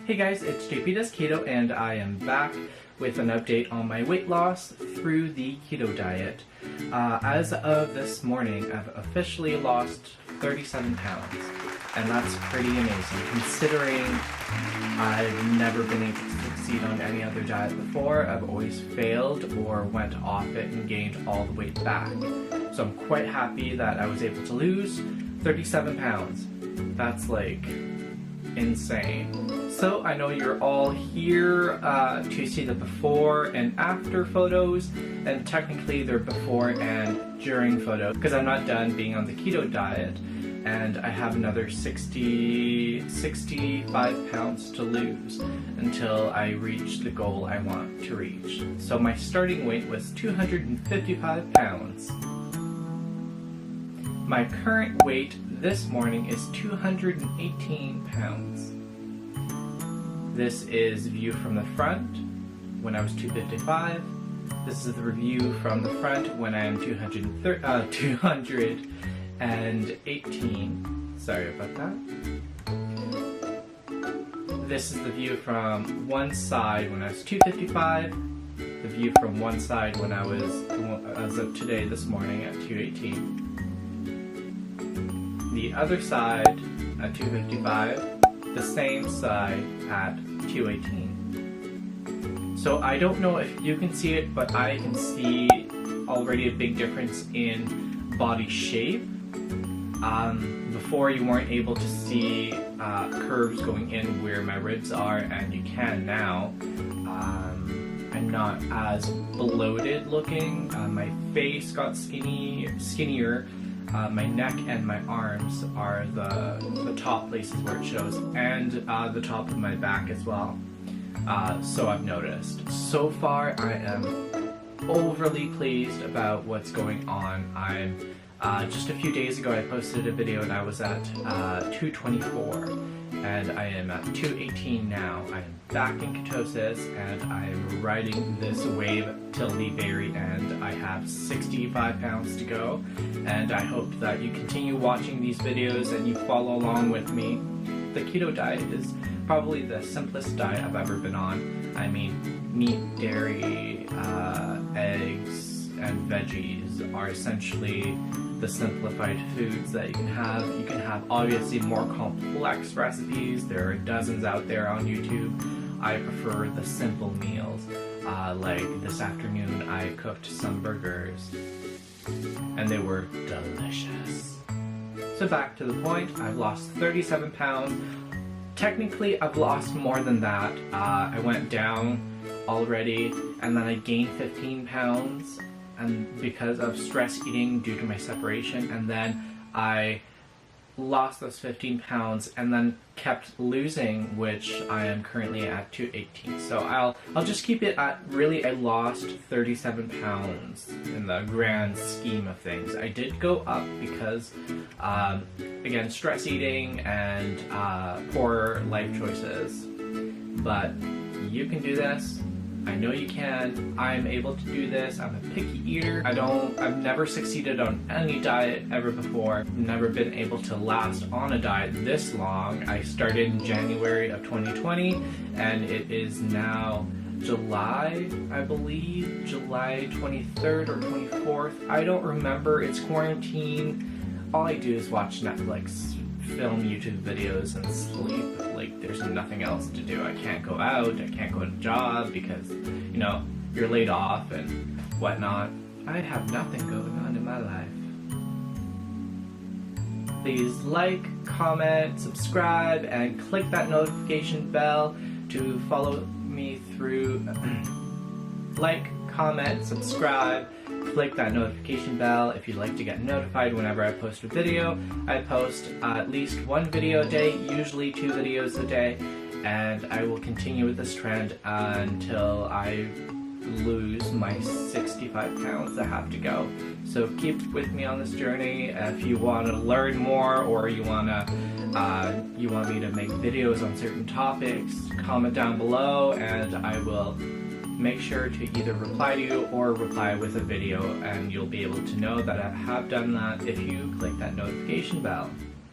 Hey guys, it's JP Does Keto, and I am back with an update on my weight loss through the keto diet. As of this morning, I've officially lost 37 pounds, and that's pretty amazing considering I've never been able to succeed on any other diet before. I've always failed or went off it and gained all the weight back. So I'm quite happy that I was able to lose 37 pounds. That's like insane. So I know you're all here to see the before and after photos, and technically they're before and during photos because I'm not done being on the keto diet, and I have another 65 pounds to lose until I reach the goal I want to reach. So my starting weight was 255 pounds. My current weight this morning is 218 pounds. This is view from the front when I was 255. This is the review from the front when I am 218. Sorry about that. This is the view from one side when I was 255. The view from one side when I was, as of today, this morning at 218. The other side at 255. The same side at 218. So I don't know if you can see it, but I can see already a big difference in body shape. Before you weren't able to see curves going in where my ribs are, and you can now. I'm not as bloated looking. My face got skinnier. My neck and my arms are the top places where it shows, and the top of my back as well. So I've noticed. So far, I am overly pleased about what's going on. I'm just a few days ago I posted a video and I was at 224, and I am at 218 now. I am back in ketosis, and I am riding this wave till the very end. I have 65 pounds to go, and I hope that you continue watching these videos and you follow along with me. The keto diet is probably the simplest diet I've ever been on. I mean, meat, dairy, eggs, and veggies are essentially the simplified foods that you can have. You can have obviously more complex recipes. There are dozens out there on YouTube. I prefer the simple meals. Like this afternoon I cooked some burgers and they were delicious. So back to the point, I've lost 37 pounds. Technically I've lost more than that. I went down already and then I gained 15 pounds. And because of stress eating due to my separation, and then I lost those 15 pounds and then kept losing, which I am currently at 218. So I'll just keep it at really I lost 37 pounds in the grand scheme of things. I did go up because again, stress eating and poor life choices, but you can do this. I know you can. I'm able to do this. I'm a picky eater. I've never succeeded on any diet ever before. Never been able to last on a diet this long. I started in January of 2020, and it is now July, I believe, July 23rd or 24th. I don't remember. It's quarantine. All I do is watch Netflix, film YouTube videos, and sleep. Like, there's nothing else to do. I can't go out, I can't go to a job because, you know, you're laid off and whatnot. I have nothing going on in my life. Please like, comment, subscribe, and click that notification bell to follow me through. Like, comment, subscribe, click that notification bell if you'd like to get notified whenever I post a video. I post at least one video a day, usually 2 videos a day, and I will continue with this trend until I lose my 65 pounds that have to go. So keep with me on this journey. If you want to learn more, or you want me to make videos on certain topics, comment down below and I will make sure to either reply to you or reply with a video, and you'll be able to know that I have done that if you click that notification bell.